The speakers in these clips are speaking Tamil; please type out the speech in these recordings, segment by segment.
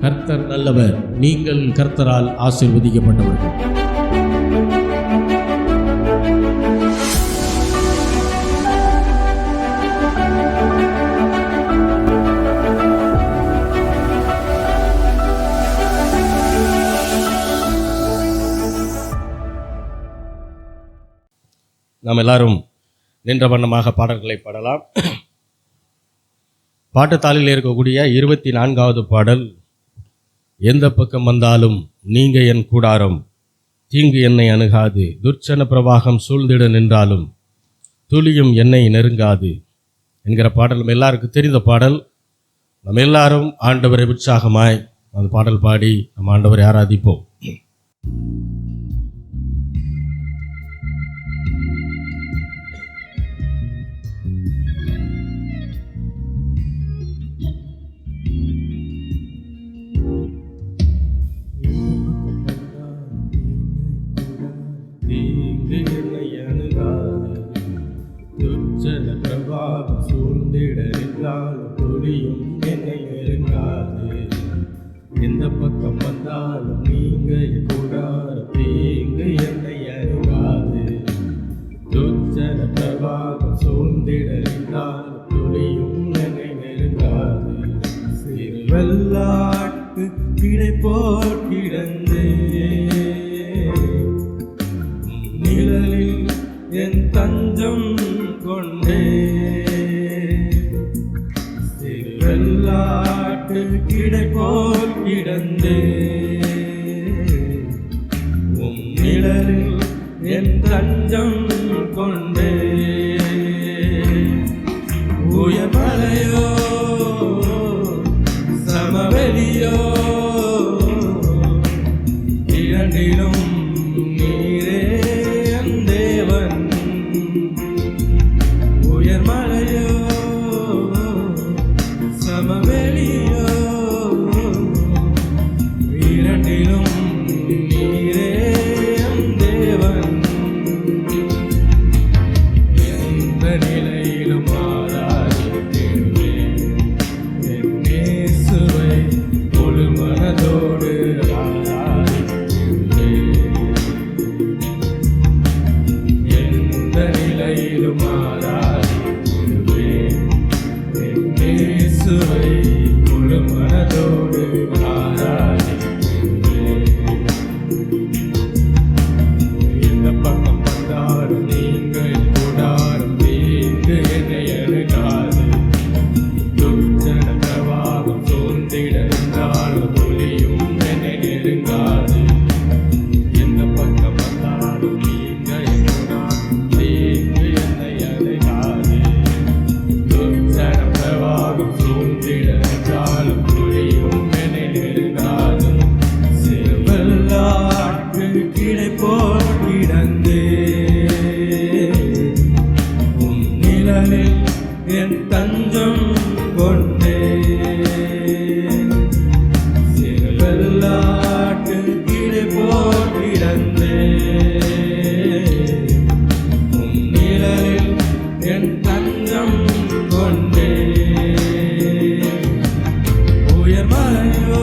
கர்த்தர் நல்லவர். நீங்கள் கர்த்தரால் ஆசீர்வதிக்கப்பட்டவர்கள். நாம் எல்லாரும் நின்ற வண்ணமாக பாடல்களை பாடலாம். பாட்டுத்தாளில் இருக்கக்கூடிய 24வது பாடல், எந்த பக்கம் வந்தாலும் நீங்க என் கூடாரம், தீங்கு என்னை அணுகாது, துர்ச்சன பிரவாகம் சூழ்ந்திட நின்றாலும் துளியும் என்னை நெருங்காது என்கிற பாடல் நம்ம எல்லாருக்கும் தெரிந்த பாடல். நம்ம எல்லாரும் ஆண்டவரை உற்சாகமாய் அந்த பாடல் பாடி நம்ம ஆண்டவரை ஆராதிப்போம். எந்த பக்கம் வந்தாலும் நீங்க கூடாது, தீங்கு என்னை அணுகாது, துர்ச்சன பிரவாகம் சூழ்ந்திடறிந்தால் துளியும் என்னை நெருங்காது. சிறு வெள்ளாட்டு கிடை போல் கிடந்தே நிழலில் என் தஞ்சம் கொண்டே, சிறு வெள்ளாட்டு கிடை போல் கிடந்தே உம் நிழலில் என் தஞ்சம் கொண்டே. உயர்மலையோ சமவெளியோ இரண்டிலும் நீரே என் தேவன். உயர்மலையோ சமவெளியோ இரண்டிலும் நீரே என் தேவன். எந்த நிலையிலும் ஆராதித்திடுவேன் என் இயேசுவை, முழு மனதோடு ஆராதித்திடுவேன். எந்த நிலையிலும் ஆராதித்திடுவேன் என் இயேசுவை, முழு மனதோடு ஆராதித்திடுவேன். எந்த பக்கம் வந்தாலும் நீங்கள் கூடாரம், தீங்கு என்னை அணுகாது, துர்ச்சன பிரவாகம் சூழ்ந்திட நின்றாலும் துளியும் என்னை நெருங்காது. எந்த பக்கம் வந்தாலும் நீங்கள் கூடாரம், தீங்கு என்னை அணுகாது, துர்ச்சன பிரவாகம் சூழ்ந்திட நின்றாலும் துளியும் என்னை நெருங்காது. சிறு வெள்ளாட்டு கிடை போல் கிடந்தே உம் நிழலில் என் தஞ்சம் கொண்டே, சிறு வெள்ளாட்டு கிடை போல் கிடந்தே உம் நிழலில் என் தஞ்சம் கொண்டே. உயர்மலையோ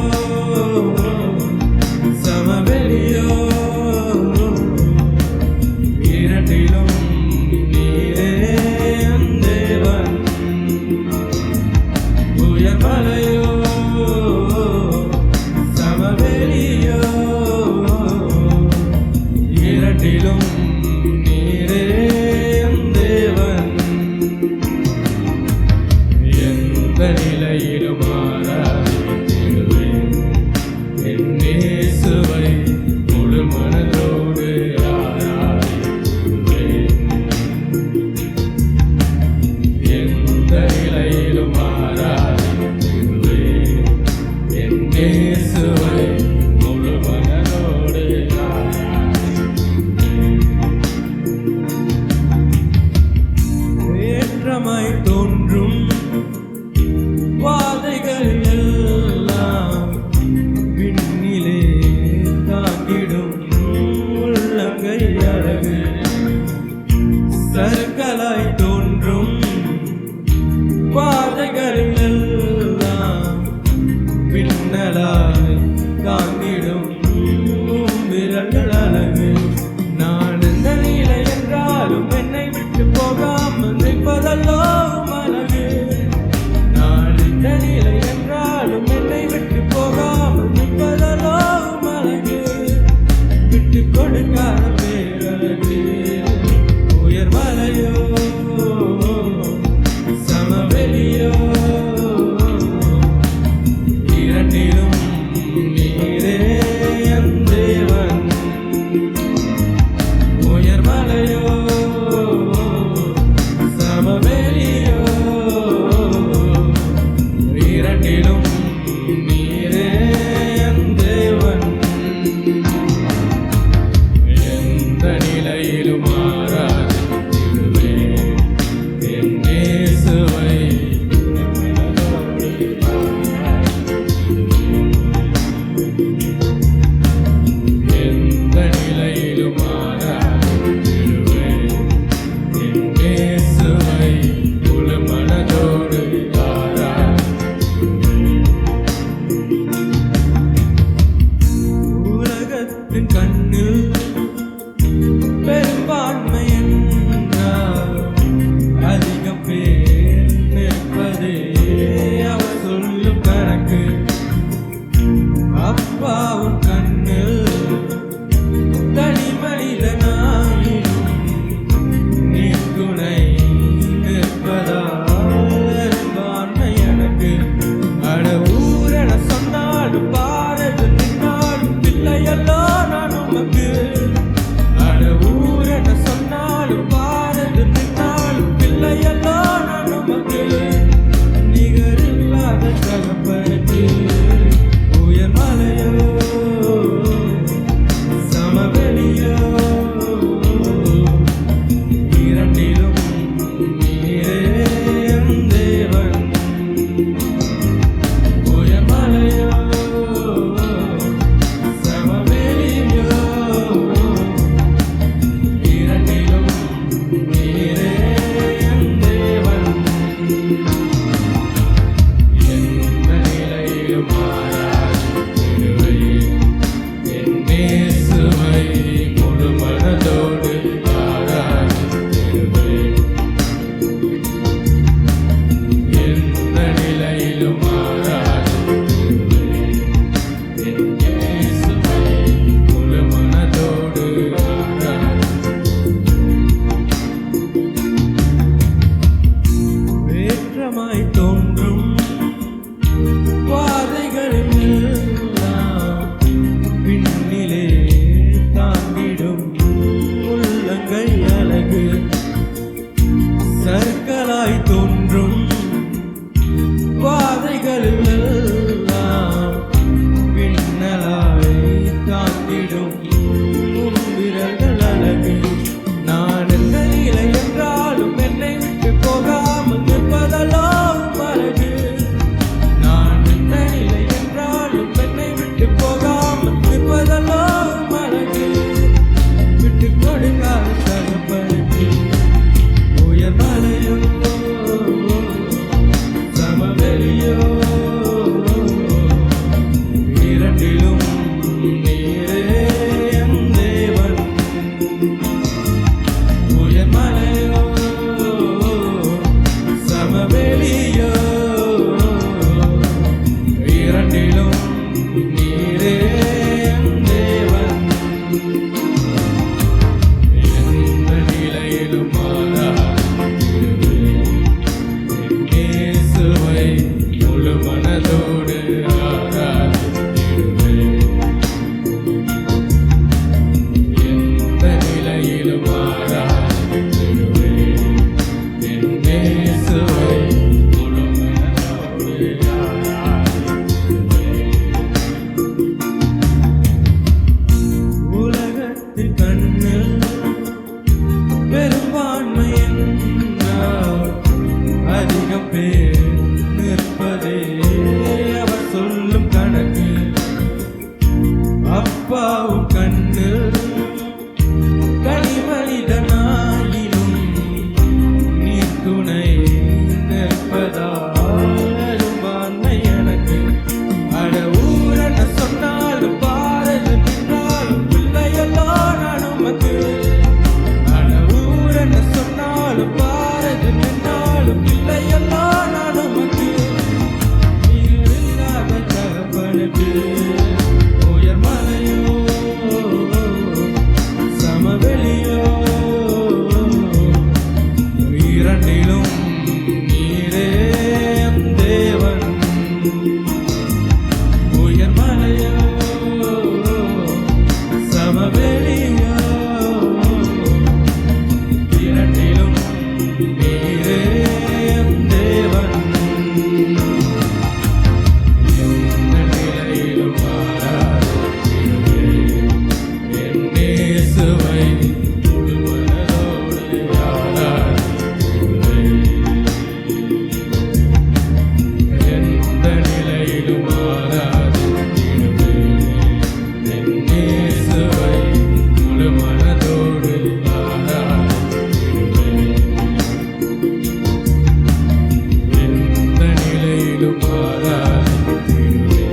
சமவெளியோ இரண்டிலும் நீரே என் தேவன். உயர்மலையோ சமவெளியோ இரண்டிலும் நீரே என் தேவன். எந்த நிலையிலும் ஆராதித்திடுவேன் என் இயேசுவை, முழு மனதோடு ஆராதித்திடுவேன். எந்த நிலையிலும் ஆராதித்திடுவேன் என் இயேசுவை, முழு மனதோடு ஆராதித்திடுவேன். ஏற்றமாய் தோன்றும் வாதைகள் எல்லாம் விண்ணிலே தாங்கிடும் உள்ளங்கை அழகு, சறுக்கலாய் தோன்றும் வாதைகள் எல்லாம் பின்னலாய் உயரமாய் தோன்றும் வாதைகளில் எல்லாம் பின்னிலே தாங்கிடும் உள்ளங்கை அழகு. சறுக்கலாய் தோன்றும் வாதைகளில் எல்லாம் பின்னலாய் தாங்கிடும் விரல்கள் அழகு. நான் எந்த நிலை என்றாலும் என்னை விட்டு போகாமல் நிற்பதெல்லாம் அழகு. நான் எந்த நிலை என்றாலும் என்னை விட்டு போகாமல் நிற்பதெல்லாம் அழகு. விட்டு கொடுக்காத தகப்பனுக்கு உயர் மலையோ சமவெளியோ இரண்டிலும் நீரே என் தேவன். உயர் மலையோ சமவெளியோ இரண்டிலும் நீரே என் தேவன். எந்த நிலையிலும் மாறாதிருவே இயேசுவை முழு மனதோடு ஆராதித்திடுவே. எந்த நிலையிலும் ஆராதித்திடுவே இயேசுவை முழு மனதோடு ஆராதித்திடுவே. உலகத்தின் கண்ணில் பெரும்பான்மை என்றால் அதிகம் பேர் நிற்பதே அவர் சொல்லும் கணக்கு. அப்பாவும் கண்ணில் கனிமனிதனாயினும் நீ துணை நிற்பதால் பெரும்பான்மை எனக்கு. அட ஊரென சொன்னாலும் பாரது நின்றாலும் பிள்ளையெல்லாம் நான் உமக்கு. அட ஊரென சொன்னாலும் பாரது நின்றாலும் பிள்ளையெல்லாம் நான் உமக்கு. நீர் இல்லாத தகப்பனுக்கு உயர் மலையோ சமவெளியோ இரண்டிலும் நீரே என் தேவன். உயர் மலையோ சமவெளியோ இரண்டிலும் நீரே என் தேவன். எந்த நிலையிலும் மாறாதிருவே என் இயேசுவை முழு மனதோடு ஆராதித்திடுவே. எந்த நிலையிலும் மாறாதிருவே என் இயேசுவை முழு மனதோடு ஆராதித்திடுவே. எந்த நிலையிலும் மாறாதிருவே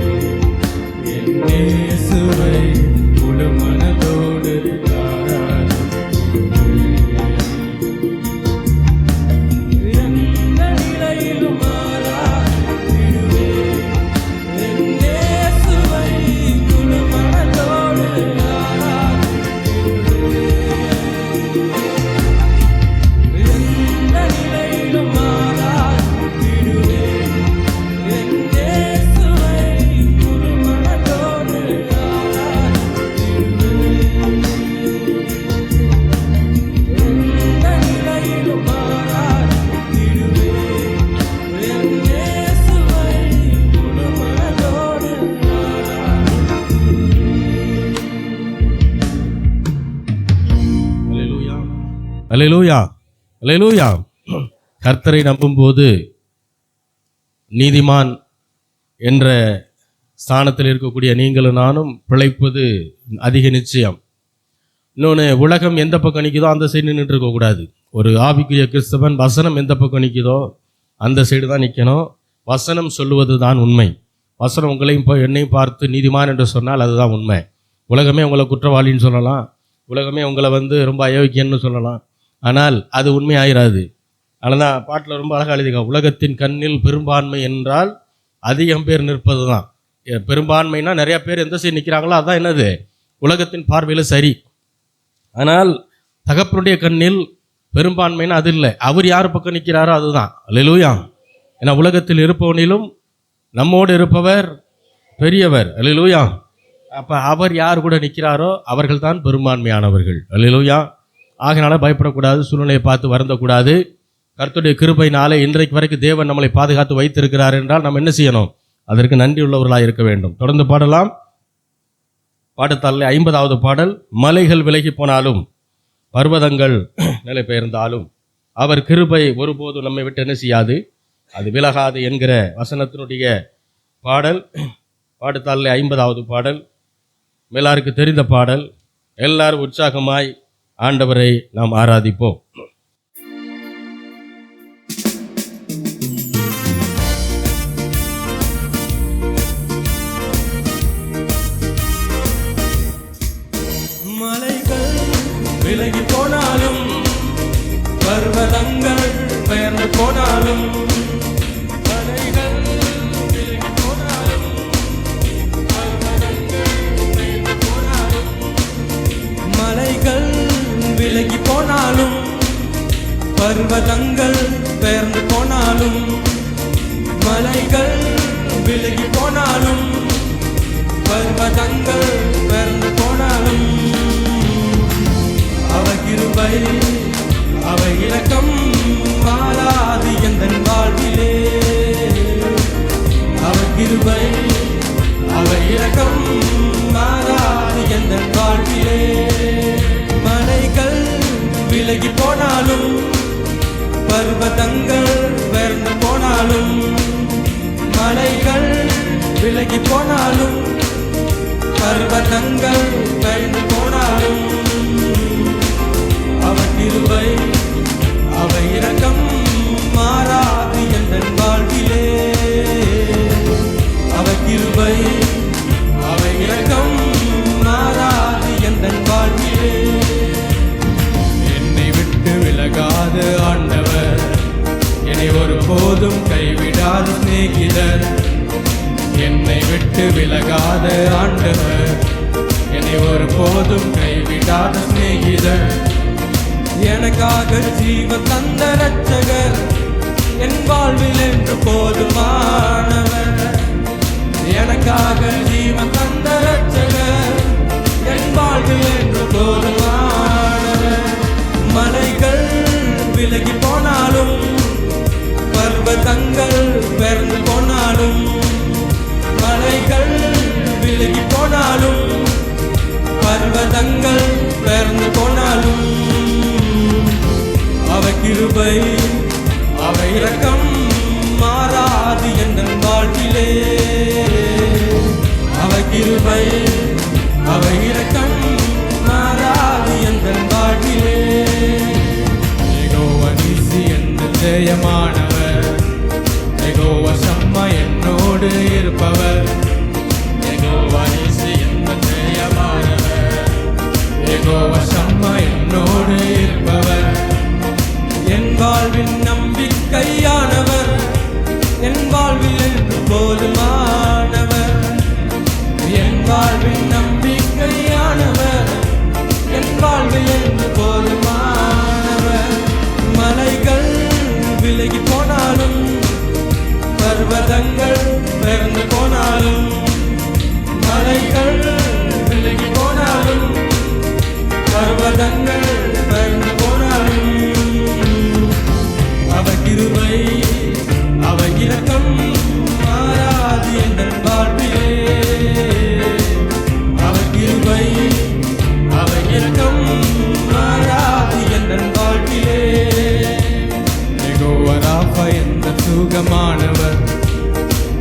என் இயேசுவை முழு மனதோடு ஆராதித்திடுவே. எந்த நிலையிலும் மாறாதிருவே என் இயேசுவை முழு மனதோடு ஆராதித்திடுவே. எந்த நிலையிலும் மாறாதிருவே என் இயேசுவை முழு மனதோடு ஆராதித்திடுவே. எந்த நிலையிலும் மாறாதிருவே என் இயேசுவை முழு மனதோடு அல்லேலூயா, அல்லேலூயா, அல்லேலூயா. கர்த்தரை நம்பும்போது நீதிமான் என்ற ஸ்தானத்தில் இருக்கக்கூடிய நீங்களும் நானும் பிழைப்பது அதிக நிச்சயம். இன்னொன்று, உலகம் எந்த பக்கம் நிற்குதோ அந்த சைடு நின்றுட்டு இருக்கக்கூடாது. ஒரு ஆவிக்குரிய கிறிஸ்தவன் வசனம் எந்த பக்கம் நிற்குதோ அந்த சைடு தான் நிற்கணும். வசனம் சொல்லுவது தான் உண்மை. வசனம் உங்களையும் என்னையும் பார்த்து நீதிமான் என்று சொன்னால் அதுதான் உண்மை. உலகமே உங்களை குற்றவாளின்னு சொல்லலாம், உலகமே உங்களை ரொம்ப அயோக்கியன்னு சொல்லலாம், ஆனால் அது உண்மையாயிராது. அதனால் தான் பாட்டில் ரொம்ப அழகாக எழுதிக்க, உலகத்தின் கண்ணில் பெரும்பான்மை என்றால் அதிகம் பேர் நிற்பது தான். பெரும்பான்மைனா நிறையா பேர் எந்த சைடு நிற்கிறாங்களோ அதுதான் என்னது உலகத்தின் பார்வையில் சரி. ஆனால் தகப்பனுடைய கண்ணில் பெரும்பான்மைனா அது இல்லை, அவர் யார் பக்கம் நிற்கிறாரோ அதுதான். அல்லேலூயா. ஏன்னா உலகத்தில் இருப்பவனிலும் நம்மோடு இருப்பவர் பெரியவர். அல்லேலூயா. அப்போ அவர் யார் கூட நிற்கிறாரோ அவர்கள் தான் பெரும்பான்மையானவர்கள். அல்லேலூயா. ஆகையினால பயப்படக்கூடாது, சூழ்நிலையை பார்த்து வருந்தக்கூடாது. கர்த்தருடைய கிருபையினாலே இன்றைக்கு வரைக்கும் தேவன் நம்மளை பாதுகாத்து வைத்திருக்கிறார் என்றால் நம்ம என்ன செய்யணும்? அதற்கு நன்றி உள்ளவர்களாக இருக்க வேண்டும். தொடர்ந்து பாடலாம். பாடத்தாளில் 50வது பாடல். மலைகள் விலகி போனாலும் பர்வதங்கள் நிலை பெயர்ந்தாலும் அவர் கிருபை ஒருபோதும் நம்மை விட்டு என்ன செய்யாது, அது விலகாது என்கிற வசனத்தினுடைய பாடல். பாடத்தாளில் 50வது பாடல் எல்லாருக்கு தெரிந்த பாடல். எல்லாரும் உற்சாகமாய் ஆண்டவரை நாம் ஆராதிப்போம். மலைகள் விலகி போனாலும் பர்வதங்கள் பெயர்ந்து போனாலும் மலைகள் விலகி போனாலும் பர்வதங்கள் பெயர்ந்து போனாலும் மலைகள் விலகி போனாலும் பர்வதங்கள் பெயர்ந்து போனாலும் மலைகள் விலகி போனாலும் பர்வதங்கள் பெயர்ந்து போனாலும் அவர் கிருபை அவர் இரக்கம் மாறாது எந்தன் வாழ்விலே. அவர் கிருபை அவர் இரக்கம் மாறாது எந்தன் வாழ்விலே. மலைகள் விலகி போனாலும் பர்வதங்கள் பெயர்ந்து போனாலும் மலைகள் விலகி போனாலும் பர்வதங்கள் பெயர்ந்து போனாலும் அவர் கிருபை அவர் இரக்கம் மாறாது எந்தன் வாழ்விலே. அவர் கிருபை அவர் இரக்கம் மாறாது எந்தன் வாழ்விலே. என்னை விட்டு விலகாத ஆண்டவர், என்னை ஒருபோதும் கைவிடாத சிநேகிதர். என்னை விட்டு விலகாத ஆண்டவர், என்னை ஒருபோதும் கைவிடாத சிநேகிதர். எனக்காக ஜீவன் தந்த இரட்சகர், என் வாழ்வில் என்று போதுமானவர். எனக்காக ஜீவன் தந்த இரட்சகர், என் வாழ்வில் என்று போதுமானவர். மலைகள் விலகி போனாலும் பர்வதங்கள் பெயர்ந்து போனாலும் மலைகள் விலகி போனாலும் பர்வதங்கள் பெயர்ந்து போனாலும் அவர் கிருபை அவர் இரக்கம் மாறாது எந்தன் வாழ்விலே. அவர் கிருபை அவர் இரக்கம் மாறாது எந்தன் வாழ்விலே. யெகோவா நீசி என்ற ஜெயமானவர், யெகோவா சம்மா என்னோடு இருப்பவர். யெகோவா நீசி என்ற ஜெயமானவர், யெகோவா சம்மா என்னோடு இருப்பவர். என் வாழ்வின் நம்பிக்கையானவர், என் வாழ்வில் என்று போதுமானவர். என் வாழ்வின் நம்பிக்கையானவர், என் வாழ்வில் என்று போதுமானவர். மலைகள் விலகி போனாலும் பர்வதங்கள் பெயர்ந்து போனாலும் மலைகள் விலகி போனாலும் பர்வதங்கள் பெயர்ந்து போனாலும் அவர் கிருபை அவர் இரக்கம் மாறாது எந்தன் வாழ்விலே. அவர் கிருபை அவர் இரக்கம் மாறாது எந்தன் வாழ்விலே. யெகோவா ராஃபா எந்தன் சுகமானவர்,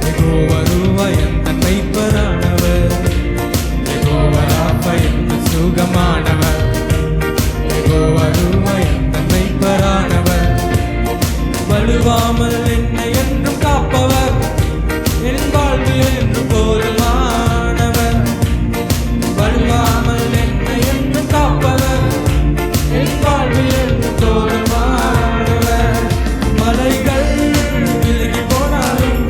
யெகோவா ரூவா எந்தன் மெய்ப்பரானவர். யெகோவா ராஃபா எந்தன் சுகமானவர், யெகோவா ரூவா எந்தன் மெய்ப்பரானவர். வலுவாமல் என்னை என்றும் காப்பவர், என் வாழ்வில் என்று போதுமானவர். வலுவாமல் என்னை என்றும் காப்பவர், என் வாழ்வில் என்று போதுமானவர். மலைகள் விலகி போனாலும்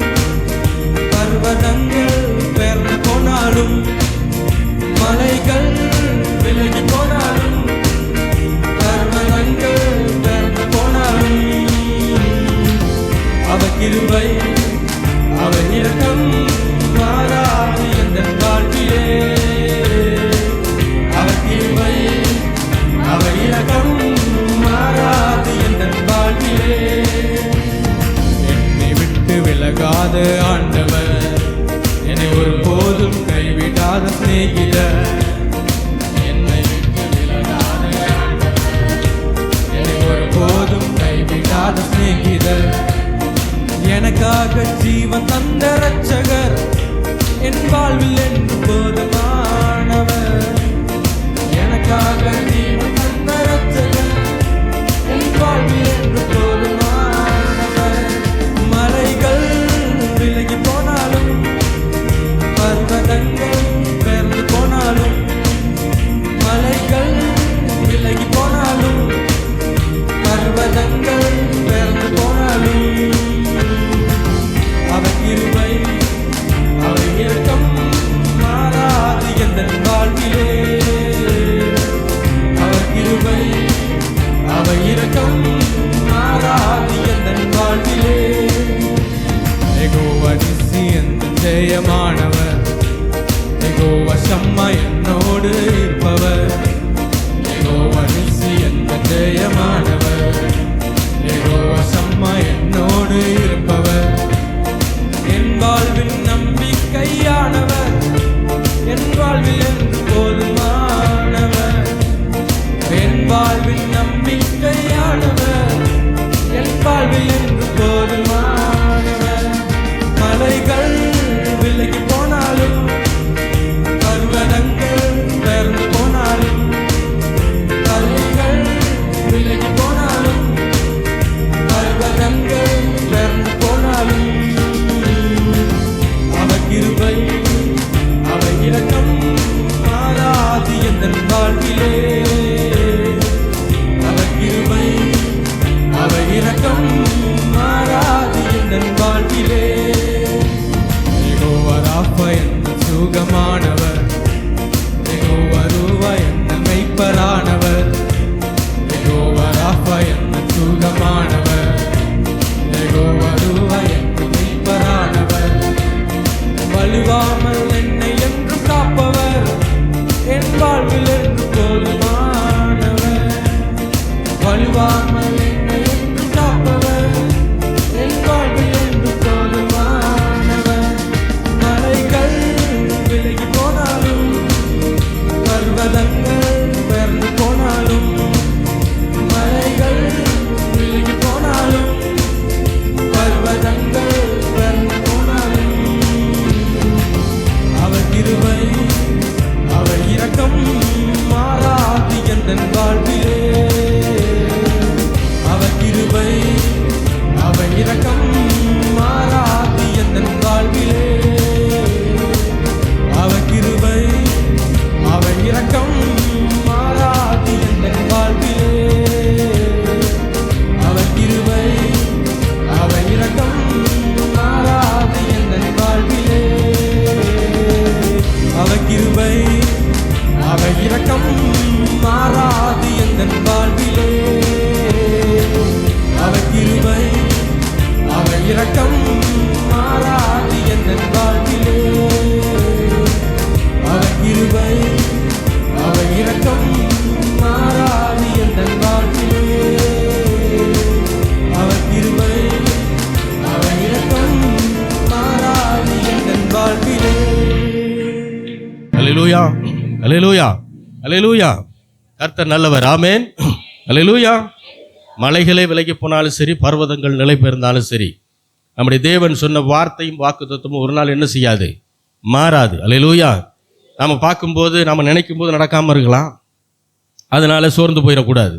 பர்வதங்கள் பெயர்ந்து போனாலும் மலைகள் விலகி போனாலும் பர்வதங்கள் பெயர்ந்து போனாலும் கிருபை அவர் இரக்கம் மாறாது எந்தன் வாழ்விலே. அவர் கிருபை அவர் இரக்கம் மாறாது எந்தன் வாழ்விலே. என்னை விட்டு விலகாத ஆண்டவர், என்னை ஒருபோதும் கைவிடாத சிநேகிதர். என்னை விட்டு விலகாத ஆண்டவர், என்னை ஒருபோதும் கைவிடாத சிநேகிதர். எனக்காக ஜீவன் தந்த இரட்சகர், என் வாழ்வில் என்று போதுமானவர். எனக்காக ஜீவன் தந்த இரட்சகர், என் வாழ்வில் என்று போதுமானவர். மலைகள் விலகி போனாலும், பர்வதங்கள் பெயர்ந்து போனாலும், மலைகள் விலகி போனாலும், பர்வதங்கள் பெயர்ந்து போனாலும், அவர் கிருபை அவர் இரக்கம் மாறாது எந்தன் வாழ்விலே. அவர் கிருபை அவர் இரக்கம் மாறாது எந்தன் வாழ்விலே. யெகோவா நிசி எந்த ஜெயமானவர், யெகோவா ஷம்மா என்னோடு இருப்பவர். யெகோவா நிசி எந்த ஜெயமானவர், யெகோவா ஷம்மா என்னோடு இருப்பவர். என் வாழ்வின் நம்பிக்கையானவர், என் வாழ்வில் என்று போதுமானவர். என் வாழ்வின் நம்பிக்கையானவர், என் வாழ்வில் என்று போதுமானவர். மலைகள் விலகி போனாலும், பர்வதங்கள் பெயர்ந்து போனாலும், மலைகள் விலகி போனாலும், பர்வதங்கள் பெயர்ந்து போனாலும், அவர் கிருபை அவர் இரக்கம் மாறாது எந்தன் வாழ்விலே. அவர் கிருபை அவர் இரக்கம் மாறாது எந்தன் வாழ்விலே. யெகோவா ராஃபா எந்த சுகமானவர், யெகோவா ரூவா எந்த மெய்ப்பரானவர். யெகோவா ராஃபா எந்த சுகமானவர், யெகோவா ரூவா எந்த மெய்ப்பரானவர். வலுவாமல் என்னை என்றும் காப்பவர், என் வாழ்வில் என்று போதுமானவர். வலுவாமல் என்னை என்றும் காப்பவர், என் வாழ்வில் என்று போதுமானவர். மலைகள் விலகி போனாலும், பர்வதங்கள் பெயர்ந்து போனாலும், மலைகள் விலகி போனாலும், பர்வதங்கள் பெயர்ந்து போனாலும், அவர் கிருபை அவர் இரக்கம் மாறாது எந்தன் வாழ்விலே. அவர் கிருபை அவர் இரக்கம் மாறாது எந்தன் வாழ்விலே. அவர் கிருபை அவர் இரக்கம் மாறாது எந்தன் வாழ்விலே. அவர் கிருபை அவர் இரக்கம் மாறாது எந்தன் வாழ்விலே. அவர் கிருபை அவர் இரக்கம் மாறாது எந்தன் வாழ்விலே. அவர் கிருபை அவர் இரக்கம் மாறாது எந்தன் வாழ்விலே. அவர் கிருபை அவர் இரக்கம் மாறாது எந்தன் வாழ்விலே. அவர் கிருபை அவர் இரக்கம் மாறாது எந்தன் வாழ்விலே. அல்லேலூயா அல்லேலூயா அல்லேலூயா. கர்த்தர் நல்லவர். ஆமென். அல்லேலூயா. மலைகளே விலகி போனாலும் சரி, பர்வதங்கள் நிலை பெயர்ந்தாலும் சரி, நம்முடைய தேவன் சொன்ன வார்த்தையும் வாக்குத்தத்தமும் ஒரு நாள் என்ன செய்யாது, மாறாது. அல்லேலூயா. நாம் பார்க்கும்போது நாம் நினைக்கும் போது நடக்காமல் இருக்கலாம், அதனால சோர்ந்து போயிடக்கூடாது.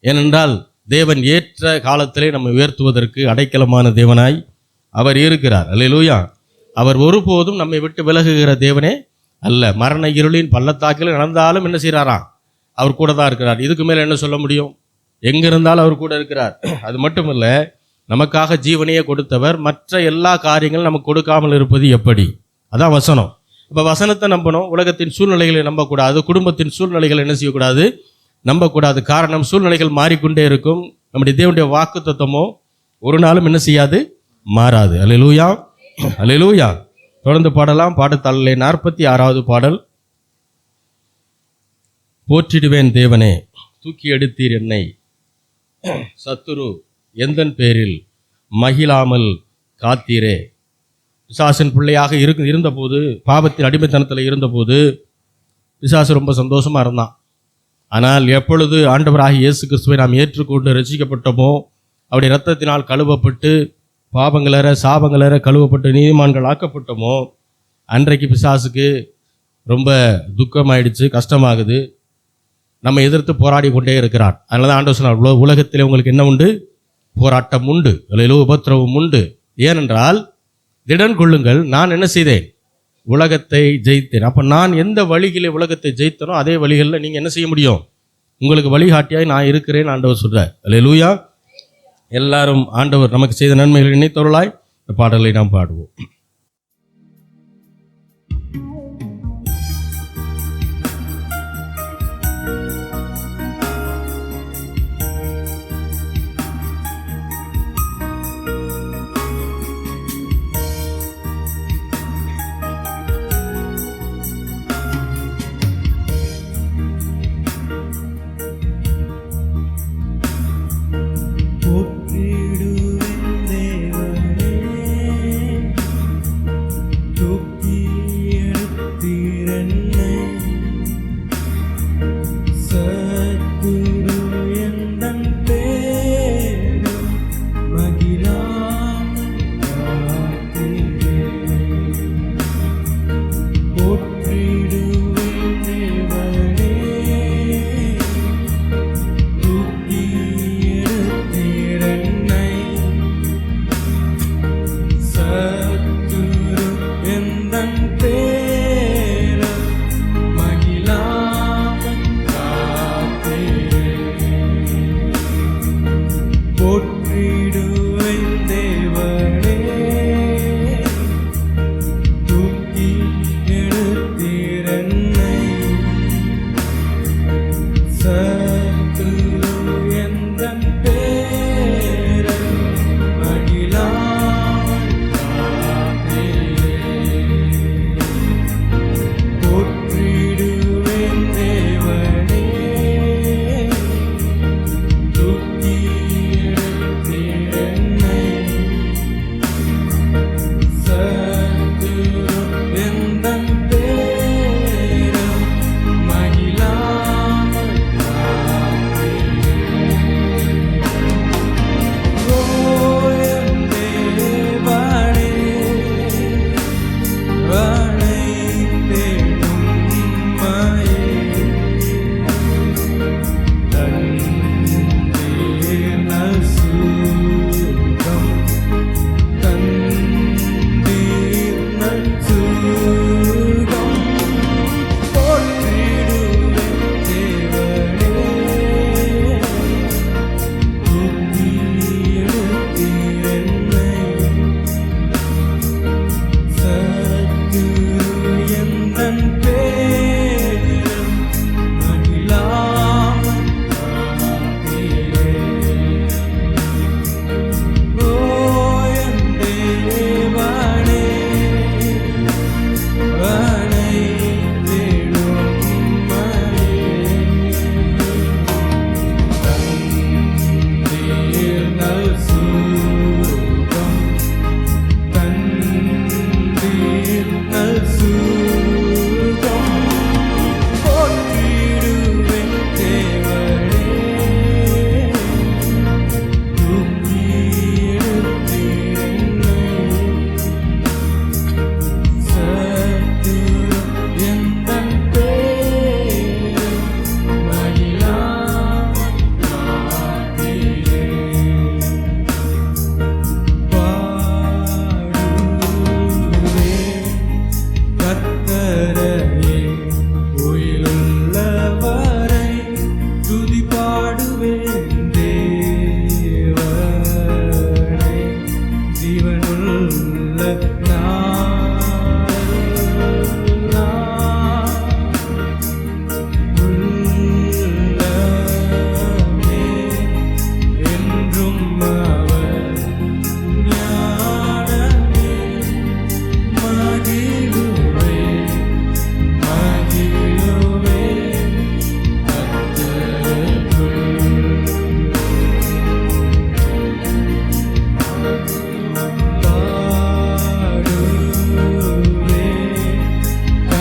ஏனென்றால் தேவன் ஏற்ற காலத்திலே நம்ம உயர்த்துவதற்கு அடைக்கலமான தேவனாய் அவர் இருக்கிறார். அல்லேலூயா. அவர் ஒருபோதும் நம்மை விட்டு விலகுகிற தேவனே அல்ல. மரண இருளின் பள்ளத்தாக்கில் நடந்தாலும் என்ன செய்கிறாராம், அவர் கூட தான் இருக்கிறார். இதுக்கு மேலே என்ன சொல்ல முடியும்? எங்கே இருந்தாலும் அவர் கூட இருக்கிறார். அது மட்டும் இல்லை, நமக்காக ஜீவனையே கொடுத்தவர் மற்ற எல்லா காரியங்களும் நமக்கு கொடுக்காமல் இருப்பது எப்படி? அதான் வசனம். இப்போ வசனத்தை நம்பணும், உலகத்தின் சூழ்நிலைகளை நம்பக்கூடாது, குடும்பத்தின் சூழ்நிலைகளை என்ன செய்யக்கூடாது, நம்பக்கூடாது. காரணம், சூழ்நிலைகள் மாறிக்கொண்டே இருக்கும். நம்முடைய தேவனுடைய வாக்குத்தத்தமோ ஒரு நாளும் என்ன செய்யாது, மாறாது. அல்லேலூயா, அல்லேலூயா. தொடர்ந்து பாடலாம். பாடத்தாளிலே 46வது பாடல். போற்றிடுவேன் தேவனே, தூக்கி எடுத்தீர் என்னை, சத்துரு எந்தன் பேரில் மகிழாமல் காத்தீரே. பிசாசின் பிள்ளையாக இருந்தபோது, பாவத்தின் அடிமைத்தனத்தில் இருந்தபோது பிசாசு ரொம்ப சந்தோஷமாக இருந்தான். ஆனால் எப்பொழுது ஆண்டவராகிய இயேசு கிறிஸ்துவை நாம் ஏற்றுக்கொண்டு ரசிக்கப்பட்டோமோ, அவருடைய இரத்தத்தினால் கழுவப்பட்டு பாவங்களற சாபங்களற கழுவப்பட்டு நீதிமான்கள் ஆக்கப்பட்டோமோ, அன்றைக்கு பிசாசுக்கு ரொம்ப துக்கமாயிடுச்சு, கஷ்டமாகுது. நம்ம எதிர்த்து போராடி கொண்டே இருக்கிறான். அதனால தான் ஆண்டவர் சொன்னார், உலகத்திலே உங்களுக்கு என்ன உண்டு? போராட்டம் உண்டு, அல்லேலூயா, உபத்திரவம் உண்டு. ஏனென்றால் திடன் கொள்ளுங்கள், நான் என்ன செய்தேன்? உலகத்தை ஜெயித்தேன். அப்போ நான் எந்த வழிகளில் உலகத்தை ஜெயித்தனோ அதே வழிகளில் நீங்கள் என்ன செய்ய முடியும்? உங்களுக்கு வழிகாட்டியாய் நான் இருக்கிறேன் ஆண்டவர் சொல்கிறார். அல்லேலூயா. எல்லாரும் ஆண்டவர் நமக்கு செய்த நன்மைகளை நினைத்தவர்களாய் இந்த பாடலை நாம் பாடுவோம். போற்றிடுவேன் தேவனே,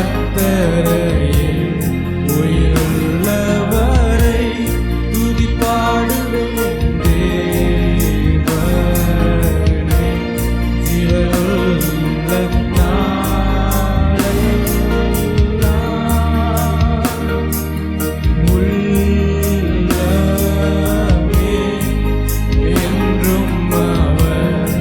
கர்த்தரையே உயிருள்ளவரை துதிப்பாடுவேன் தேவனே ஜீவனுள்ள நாளெல்லாம் உள்ளமே என்றும் அவர்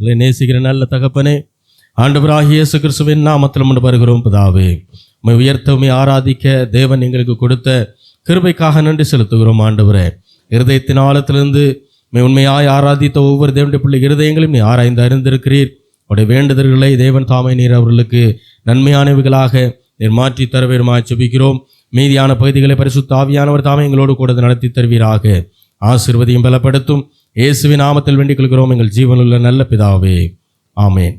உங்களை நேசிக்கிற நல்ல தகப்பனே, ஆண்டவராகிய இயேசு கிறிஸ்துவின் நாமத்தில் கொண்டு வருகிறோம் பிதாவே. உம்மை உயர்த்த உம்மை ஆராதிக்க தேவன் எங்களுக்கு கொடுத்த கிருபைக்காக நன்றி செலுத்துகிறோம் ஆண்டவரே. இருதயத்தின் ஆழத்திலிருந்து உம்மை உண்மையாய் ஆராதித்த ஒவ்வொரு தேவனுடைய பிள்ளை இருதயங்களையும் நீ ஆராய்ந்து அறிந்திருக்கிறீர். உடைய வேண்டுதல்களை தேவன் தாமே நீர் அவர்களுக்கு நன்மையானவைகளாக நீர் மாற்றி தர வேண்டுமாய் ஜெபிக்கிறோம். மீதியான பகுதிகளை பரிசுத்த ஆவியானவர் தாமே எங்களோடு கூட நடத்தி தருவீராக. ஆசீர்வதியும் பலப்படுத்தும். இயேசுவின் நாமத்தில் வேண்டிக் கொள்கிறோம் எங்கள் ஜீவனுள்ள நல்ல பிதாவே. ஆமேன்.